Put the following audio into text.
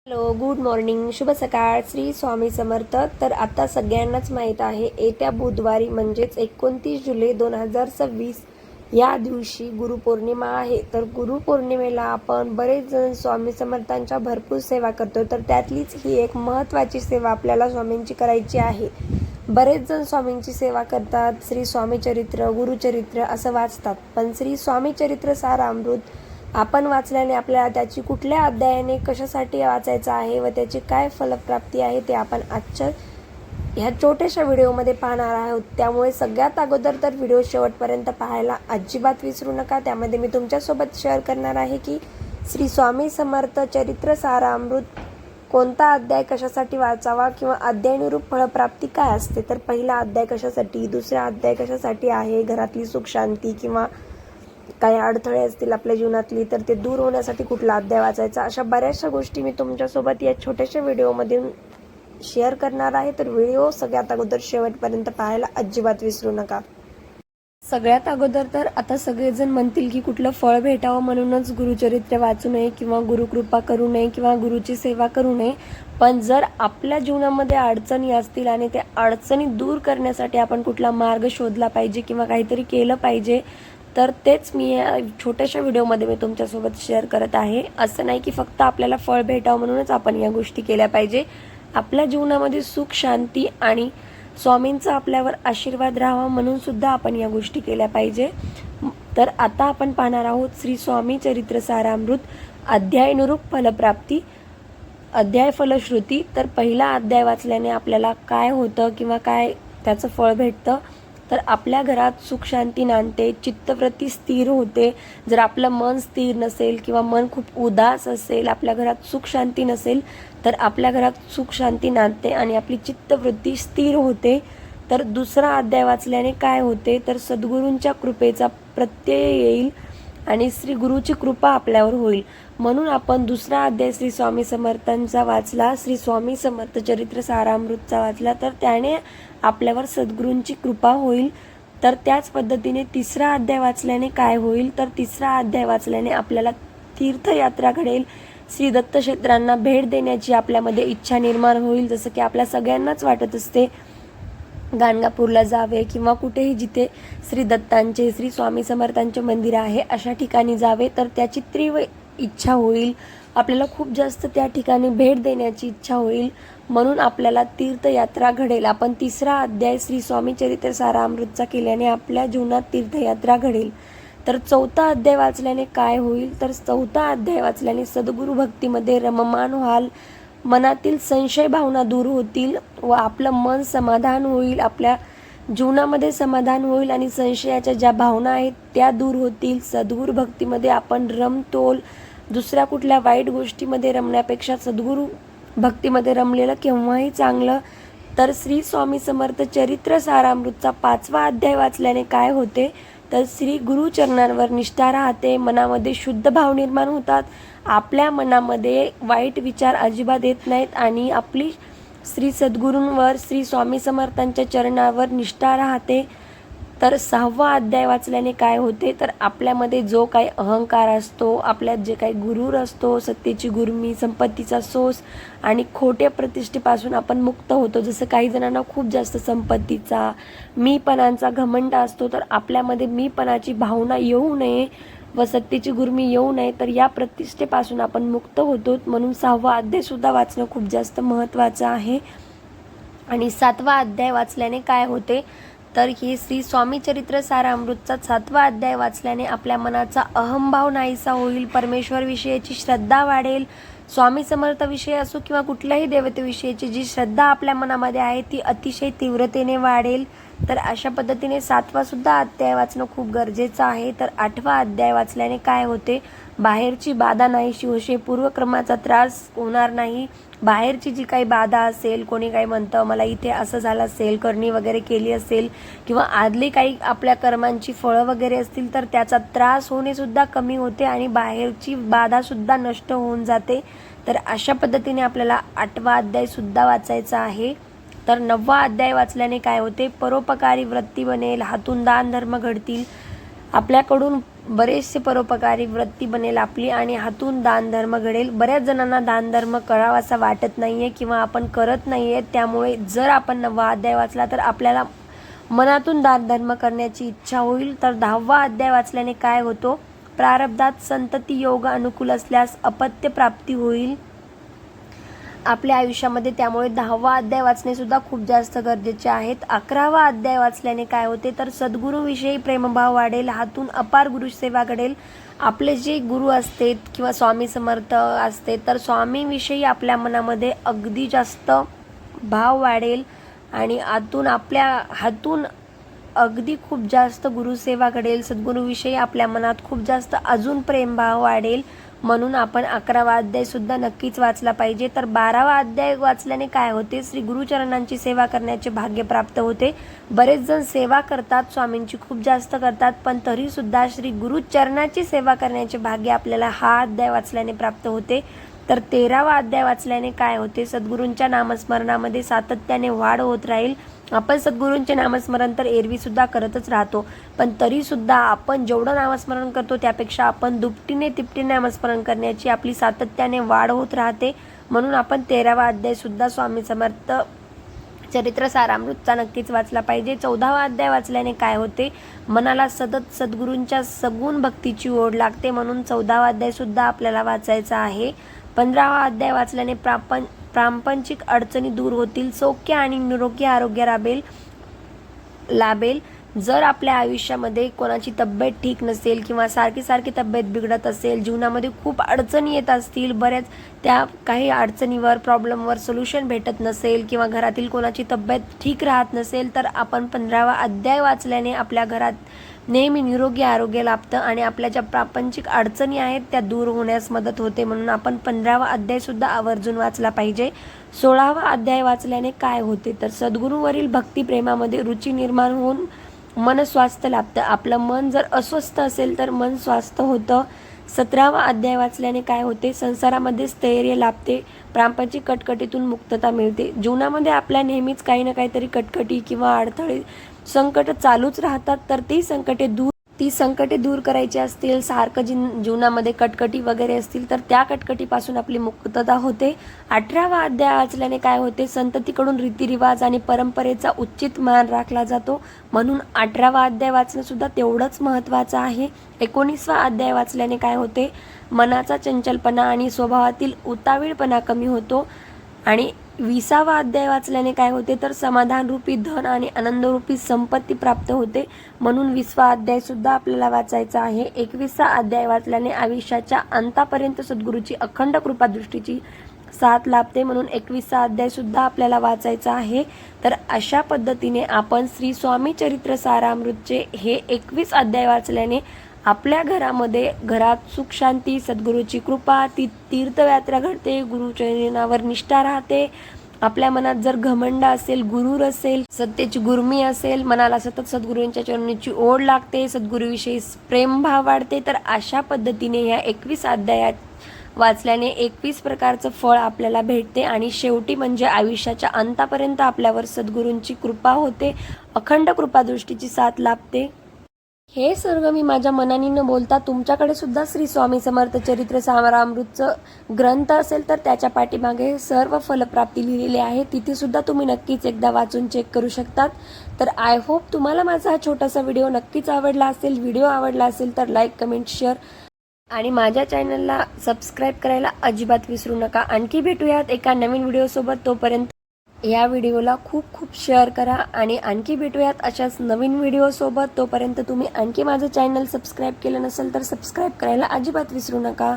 Hello, good morning, शुभ सकाळ. श्री स्वामी समर्थ. तर आता सगळ्यांनाच माहीत आहे, येत्या बुधवारी म्हणजेच 29 जुलै 2026 या दिवशी गुरुपौर्णिमा आहे. तर गुरुपौर्णिमेला आपण बरेच जण स्वामी समर्थांच्या भरपूर सेवा करतो. तर त्यातलीच ही एक महत्त्वाची सेवा आपल्याला स्वामींची करायची आहे. बरेच जण स्वामींची सेवा करतात, श्री स्वामी चरित्र, गुरुचरित्र असं वाचतात. पण श्री स्वामी चरित्र सारामृत आपण वाचल्याने आपल्याला त्याची कुठल्या अध्यायाने कशासाठी वाचायचं आहे व त्याची काय फलप्राप्ती आहे ते आपण आजच्या ह्या छोट्याशा व्हिडिओमध्ये पाहणार आहोत. त्यामुळे सगळ्यात अगोदर तर व्हिडिओ शेवटपर्यंत पाहायला अजिबात विसरू नका. त्यामध्ये मी तुमच्यासोबत शेअर करणार आहे की श्री स्वामी समर्थ चरित्र सारामृत कोणता अध्याय कशासाठी वाचावा किंवा अध्यायानुरूप फलप्राप्ती काय असते. तर पहिला अध्याय कशासाठी, दुसरा अध्याय कशासाठी आहे, घरातली सुख शांती किंवा काही अडथळे असतील आपल्या जीवनातली तर ते दूर होण्यासाठी कुठला अध्याय वाचायचा, अशा बऱ्याचशा गोष्टी मी तुमच्यासोबत या छोट्याशा व्हिडिओमधून शेअर करणार आहे. तर व्हिडिओ सगळ्यात अगोदर शेवटपर्यंत पाहायला अजिबात विसरू नका. सगळ्यात अगोदर तर आता सगळेजण म्हणतील की कुठलं फळ भेटावं म्हणूनच गुरुचरित्र वाचू नये किंवा गुरुकृपा करू नये किंवा गुरुची सेवा करू नये. पण जर आपल्या जीवनामध्ये अडचणी असतील आणि त्या अडचणी दूर करण्यासाठी आपण कुठला मार्ग शोधला पाहिजे किंवा काहीतरी केलं पाहिजे, तर तेच मी या छोट्याशा व्हिडिओमध्ये मी तुमच्यासोबत शेअर करत आहे. असं नाही की फक्त आपल्याला फळ भेटावं म्हणूनच आपण या गोष्टी केल्या पाहिजे. आपल्या जीवनामध्ये सुख शांती आणि स्वामींचा आपल्यावर आशीर्वाद राहावा म्हणून सुद्धा आपण या गोष्टी केल्या पाहिजे. तर आता आपण पाहणार आहोत श्री स्वामी चरित्र सारामृत अध्यायानुरूप फलप्राप्ती, अध्याय फलश्रुती. तर पहिला अध्याय वाचल्याने आपल्याला काय होतं किंवा काय त्याचं फळ भेटतं. तर आपल्या घरात सुख शांती नांदते, चित्तवृत्ती स्थिर होते. जर आपलं मन स्थिर नसेल किंवा मन खूप उदास असेल, आपल्या घरात सुख शांती नसेल, तर आपल्या घरात सुख शांती नांदते आणि आपली चित्तवृत्ती स्थिर होते. तर दुसरा अध्याय वाचल्याने काय होते, तर सद्गुरूंच्या कृपेचा प्रत्यय येईल आणि श्री गुरुची कृपा आपल्यावर होईल. म्हणून आपण दुसरा अध्याय श्री स्वामी समर्थांचा वाचला, श्री स्वामी समर्थ चरित्र सारामृतचा वाचला, तर त्याने आपल्यावर सद्गुरूंची कृपा होईल. तर त्याच पद्धतीने तिसरा अध्याय वाचल्याने काय होईल, तर तिसरा अध्याय वाचल्याने आपल्याला तीर्थयात्रा घडेल, श्री दत्त क्षेत्रांना भेट देण्याची आपल्यामध्ये इच्छा निर्माण होईल. जसं की आपल्या सगळ्यांनाच वाटत असते गाणगापूरला जावे किंवा कुठेही जिथे श्री दत्तांचे, श्री स्वामी समर्थांचे मंदिर आहे अशा ठिकाणी जावे. तर त्याची तीव्र इच्छा होईल, आपल्याला खूप जास्त त्या ठिकाणी भेट देण्याची इच्छा होईल. म्हणून आपल्याला तीर्थयात्रा घडेल. आपण तिसरा अध्याय श्री स्वामी चरित्र सारामृतचा केल्याने आपल्या जीवनात तीर्थयात्रा घडेल. तर चौथा अध्याय वाचल्याने काय होईल, तर चौथा अध्याय वाचल्याने सद्गुरू भक्तीमध्ये रममान व्हाल, मनातील संशय भावना दूर होतील व आपलं मन समाधान होईल, आपल्या जीवनामध्ये समाधान होईल आणि संशयाच्या ज्या भावना आहेत त्या दूर होतील. सद्गुरू भक्तीमध्ये आपण रमतोल, दुसऱ्या कुठल्या वाईट गोष्टीमध्ये रमण्यापेक्षा सद्गुरू भक्तीमध्ये रमलेलं केव्हाही चांगलं. तर श्री स्वामी समर्थ चरित्र सारामृतचा 5वा अध्याय वाचल्याने काय होते, तर श्री गुरुचरणांवर निष्ठा राहते, मनामध्ये शुद्ध भाव निर्माण होतात, आपल्या मनामध्ये वाईट विचार अजिबात येत नाहीत आणि आपली श्री सद्गुरूंवर, श्री स्वामी समर्थांच्या चरणावर निष्ठा राहते. तर 6वा अध्याय वाचल्याने काय होते, तर आपल्यामध्ये जो काही अहंकार असतो, आपल्यात जे काही गुरूर असतो, सत्तेची गुर्मी, संपत्तीचा सोस आणि खोट्या प्रतिष्ठेपासून आपण मुक्त होतो. जसं काही जणांना खूप जास्त संपत्तीचा, मीपणाचा घमंड असतो, तर आपल्यामध्ये मीपणाची भावना येऊ नये व सत्तेची गुर्मी येऊ नये, तर या प्रतिष्ठेपासून आपण मुक्त होतो. म्हणून 6वा अध्याय सुद्धा वाचणं खूप जास्त महत्त्वाचं आहे. आणि 7वा अध्याय वाचल्याने काय होते, तर ही श्री स्वामी चरित्र सारामृतचा 7वा अध्याय वाचल्याने आपल्या मनाचा अहंभाव नाहीसा होईल, परमेश्वरविषयीची श्रद्धा वाढेल. स्वामी समर्थविषयी असो किंवा कुठल्याही देवतेविषयीची जी श्रद्धा आपल्या मनामध्ये आहे ती अतिशय तीव्रतेने वाढेल. तर अशा पद्धतीने 7वा सुद्धा अध्याय वाचणं खूप गरजेचं आहे. तर 8वा अध्याय वाचल्याने काय होते, बाहेरची बाधा नाहीशी होते, पूर्वक्रमाचा त्रास होणार नाही. बाहेरची जी काही बाधा असेल, कोणी काही म्हणतं मला इथे असं झालं असेल, करणी वगैरे केली असेल किंवा आदली काही आपल्या कर्मांची फळं वगैरे असतील, तर त्याचा त्रास होणे सुद्धा कमी होते आणि बाहेरची बाधा सुद्धा नष्ट होऊन जाते. तर अशा पद्धतीने आपल्याला 8वा अध्याय सुद्धा वाचायचा आहे. तर 9वा अध्याय वाचल्याने काय होते, परोपकारी वृत्ती बनेल, हातून दान धर्म घडतील, आपल्याकडून बरेचसे परोपकारी वृत्ती बनेल आपली आणि हातून दान धर्म घडेल. बऱ्याच जणांना दान धर्म करावासा वाटत नाहीये किंवा आपण करत नाहीये. त्यामुळे जर आपण 9वा अध्याय वाचला तर आपल्याला मनातून दान धर्म करण्याची इच्छा होईल. तर 10वा अध्याय वाचल्याने काय होतो, प्रारब्धात संतती योग अनुकूल असल्यास अपत्य प्राप्ती होईल आपल्या आयुष्यामध्ये. त्यामुळे 10वा अध्याय वाचणे सुद्धा खूप जास्त गरजेचे आहेत. 11वा अध्याय वाचल्याने काय होते तर सद्गुरूविषयी प्रेमभाव वाढेल, हातून अपार गुरुसेवा घडेल. आपले जे गुरु असते किंवा स्वामी समर्थ असते तर स्वामीविषयी आपल्या मनामध्ये अगदी जास्त भाव वाढेल आणि आपल्या हातून अगदी खूप जास्त गुरुसेवा घडेल. सद्गुरूविषयी आपल्या मनात खूप जास्त अजून प्रेमभाव वाढेल. म्हणून आपण 11वा अध्याय सुद्धा नक्कीच वाचला पाहिजे. तर 12वा अध्याय वाचल्याने काय होते, श्री गुरुचरणांची सेवा करण्याचे भाग्य प्राप्त होते. बरेच जण सेवा करतात, स्वामींची खूप जास्त करतात, पण तरी सुद्धा श्री गुरुचरणाची सेवा करण्याचे भाग्य आपल्याला हा अध्याय वाचल्याने प्राप्त होते. तर 13वा अध्याय वाचल्याने काय होते, सद्गुरूंच्या नामस्मरणामध्ये सातत्याने वाढ होत राहील. आपण सद्गुरूंचे नामस्मरण तर एरवी सुद्धा करतच राहतो, पण तरी सुद्धा आपण जेवढं नामस्मरण करतो त्यापेक्षा आपण दुपटीने तिपटीने नामस्मरण करण्याची आपली सातत्याने वाढ होत राहते. म्हणून आपण 13वा अध्याय सुद्धा स्वामी समर्थ चरित्र सारामृतचा नक्कीच वाचला पाहिजे. 14वा अध्याय वाचल्याने काय होते, मनाला सतत सद्गुरूंच्या सगुण भक्तीची ओढ लागते. म्हणून 14वा अध्याय सुद्धा आपल्याला वाचायचा आहे. 15वा अध्याय वाचल्याने प्रापंचिक अडचणी दूर होतील, सौख्य आणि निरोगी आरोग्य लाभेल. जर आपल्या आयुष्यामध्ये कोणाची तब्येत ठीक नसेल किंवा सारखी तब्येत बिघडत असेल, जीवनामध्ये खूप अडचणी येत असतील, बऱ्याच त्या काही अडचणीवर प्रॉब्लेमवर सोल्युशन भेटत नसेल किंवा घरातील कोणाची तब्येत ठीक राहत नसेल तर आपण 15वा अध्याय वाचल्याने आपल्या घरात नेहमी निरोगी आरोग्य लाभतं आणि आपल्या ज्या प्रापंचिक अडचणी आहेत त्या दूर होण्यास मदत होते. म्हणून आपण 15वा अध्याय सुद्धा आवर्जून वाचला पाहिजे. 16वा अध्याय वाचल्याने काय होते तर सद्गुरूवरील भक्ती प्रेमामध्ये रुची निर्माण होऊन मन स्वास्थ्य लाभतं. आपलं मन जर अस्वस्थ असेल तर मन स्वस्थ होतं. 17वा अध्याय वाचल्याने काय होते, संसारामध्ये स्थैर्य लाभते, प्रापंचिक कटकटीतून मुक्तता मिळते. जीवनामध्ये आपल्या नेहमीच काही ना काहीतरी कटकटी किंवा अडथळे संकट चालूच राहतात. तर ती संकटे दूर करायची असतील, सारखं जीवनामध्ये कटकटी वगैरे असतील तर त्या कटकटीपासून आपली मुक्तता होते. 18वा अध्याय वाचल्याने काय होते, संततीकडून रीतिरिवाज आणि परंपरेचा उचित मान राखला जातो. म्हणून 18वा अध्याय वाचणं सुद्धा तेवढंच महत्त्वाचं आहे. 19वा अध्याय वाचल्याने काय होते, मनाचा चंचलपणा आणि स्वभावातील उतावीळपणा कमी होतो. आणि 20वा अध्याय वाचल्याने काय होते तर समाधान रूपी धन आणि आनंदरूपी संपत्ती प्राप्त होते. म्हणून 20वा अध्याय सुद्धा आपल्याला वाचायचा आहे. 21वा अध्याय वाचल्याने आयुष्याच्या अंतापर्यंत सद्गुरूची अखंड कृपादृष्टीची साथ लाभते. म्हणून 21वा अध्याय सुद्धा आपल्याला वाचायचा आहे. तर अशा पद्धतीने आपण श्री स्वामी चरित्र सारामृतचे हे 21 अध्याय वाचल्याने आपल्या घरात सुख शांती, सद्गुरूची कृपा, तीर्थयात्रा घडते, गुरुचरणावर निष्ठा राहते. आपल्या मनात जर घमंड असेल, गुरूर असेल, सत्तेची गुरमी असेल, मनाला सतत सद्गुरूंच्या चरणाची ओढ लागते, सद्गुरूविषयी प्रेमभाव वाढते. तर अशा पद्धतीने या 21 अध्यायात वाचल्याने 21 प्रकारचं फळ आपल्याला भेटते आणि शेवटी म्हणजे आयुष्याच्या अंतापर्यंत आपल्यावर सद्गुरूंची कृपा होते, अखंड कृपादृष्टीची साथ लाभते. हे सर्व मी माझ्या मनाने न बोलता तुमच्याकडे सुद्धा श्री स्वामी समर्थ चरित्र सारामृतचं ग्रंथ असेल तर त्याच्या पाठीमागे सर्व फलप्राप्ती लिहिलेली आहे. तिथे सुद्धा तुम्ही नक्कीच एकदा वाचून चेक करू शकतात. तर आय होप तुम्हाला माझा हा छोटासा व्हिडिओ नक्कीच आवडला असेल. व्हिडिओ आवडला असेल तर लाईक, कमेंट, शेअर आणि माझ्या चॅनलला सबस्क्राईब करायला अजिबात विसरू नका. आणखी भेटूयात एका नवीन व्हिडिओसोबत. तोपर्यंत या व्हिडिओला खूप शेअर करा आणि आणखी भेटूयात अशाच नवीन व्हिडिओसोबत. तोपर्यंत तुम्ही आणखी माझं चॅनल सबस्क्राईब केलं नसेल तर सबस्क्राईब करायला अजिबात विसरू नका.